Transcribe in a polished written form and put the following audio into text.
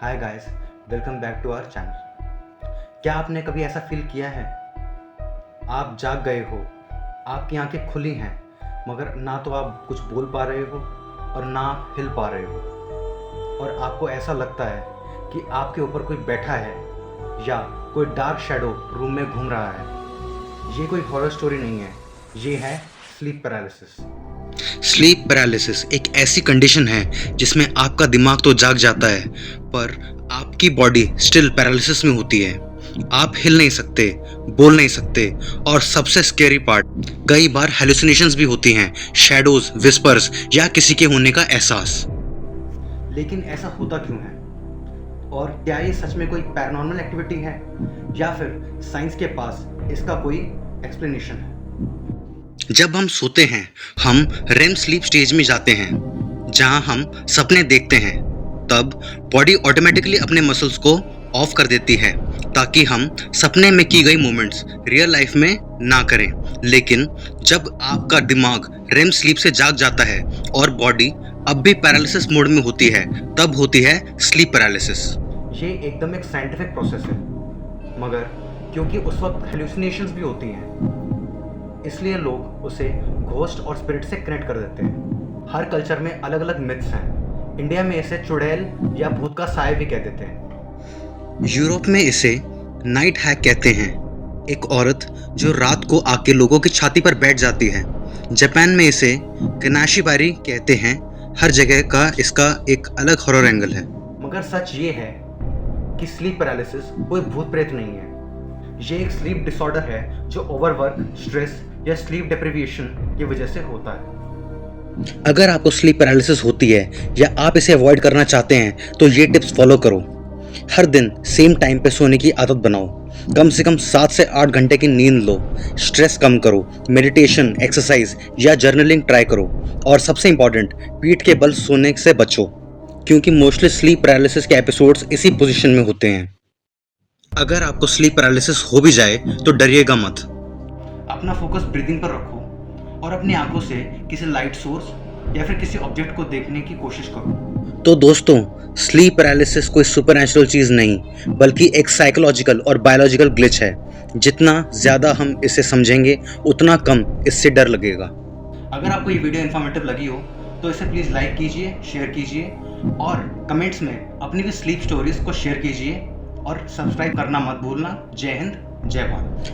Hi guys, welcome back to our channel. क्या आपने कभी ऐसा फील किया है, आप जाग गए हो, आपकी आंखें खुली हैं, मगर ना तो आप कुछ बोल पा रहे हो और ना आप हिल पा रहे हो, और आपको ऐसा लगता है कि आपके ऊपर कोई बैठा है या कोई डार्क शैडो रूम में घूम रहा है। ये कोई हॉरर स्टोरी नहीं है, ये है स्लीप पैरालिसिस। स्लीप पैरालिसिस एक ऐसी कंडीशन है जिसमें आपका दिमाग तो जाग जाता है पर आपकी बॉडी स्टिल पैरालिसिस में होती है। आप हिल नहीं सकते, बोल नहीं सकते और सबसे स्केरी पार्ट, कई बार हेलुसिनेशंस भी होती हैं, शैडोज, विस्पर्स या किसी के होने का एहसास। लेकिन ऐसा होता क्यों है, और क्या ये सच में कोई पैरानॉर्मल एक्टिविटी है या फिर साइंस के पास इसका कोई एक्सप्लेनेशन है? जब हम सोते हैं हम रेम स्लीप स्टेज में जाते हैं जहां हम सपने देखते हैं। तब बॉडी ऑटोमेटिकली अपने मसल्स को ऑफ कर देती है ताकि हम सपने में की गई मूवमेंट्स रियल लाइफ में ना करें। लेकिन जब आपका दिमाग रेम स्लीप से जाग जाता है और बॉडी अब भी पैरालिसिस मोड में होती है, तब होती है स्लीप पैरालिसिस। ये एकदम एक साइंटिफिक प्रोसेस है, मगर क्योंकि उस वक्त हेलुसिनेशंस भी होती हैं, इसलिए लोग उसे घोस्ट और स्पिरिट से कनेक्ट कर देते हैं। हर कल्चर में अलग अलग मिथ्स हैं। इंडिया में इसे चुड़ैल या भूत का साया भी कह देते हैं। यूरोप में इसे नाइट हैक कहते हैं, एक औरत जो रात को आके लोगों की छाती पर बैठ जाती है। जापान में इसे कनाशिबारी कहते हैं। हर जगह का इसका एक अलग हॉरर एंगल है। मगर सच ये है कि स्लीप पैरालिसिस कोई भूत प्रेत नहीं है। ये एक स्लीप डिसऑर्डर है जो ओवरवर्क, स्ट्रेस या स्लीप डिप्रिविएशन की वजह से होता है। अगर आपको स्लीप पैरालिसिस होती है या आप इसे अवॉइड करना चाहते हैं तो ये टिप्स फॉलो करो। हर दिन सेम टाइम पे सोने की आदत बनाओ। कम से कम 7 से 8 घंटे की नींद लो। स्ट्रेस कम करो। मेडिटेशन, एक्सरसाइज या जर्नलिंग ट्राई करो। और सबसे इम्पॉर्टेंट, पीठ के बल सोने से बचो, क्योंकि मोस्टली स्लीप पैरालिसिस के एपिसोड्स इसी पोजीशन में होते हैं। अगर आपको स्लीप पैरालिसिस हो भी जाए तो डरिएगा मत। अपना फोकस ब्रीदिंग पर रखो और अपनी आंखों से किसी लाइट सोर्स या फिर किसी ऑब्जेक्ट को देखने की कोशिश करो। तो दोस्तों, स्लीप पैरालिसिस कोई सुपरनैचुरल चीज़ नहीं, बल्कि एक साइकोलॉजिकल और बायोलॉजिकल ग्लिच है। जितना ज़्यादा हम इसे समझेंगे उतना कम इससे डर लगेगा। अगर आपको ये वीडियो इन्फॉर्मेटिव लगी हो तो इसे प्लीज़ लाइक कीजिए, शेयर कीजिए और कमेंट्स में अपनी भी स्लीप स्टोरीज को शेयर कीजिए और सब्सक्राइब करना मत भूलना। जय हिंद, जय भारत।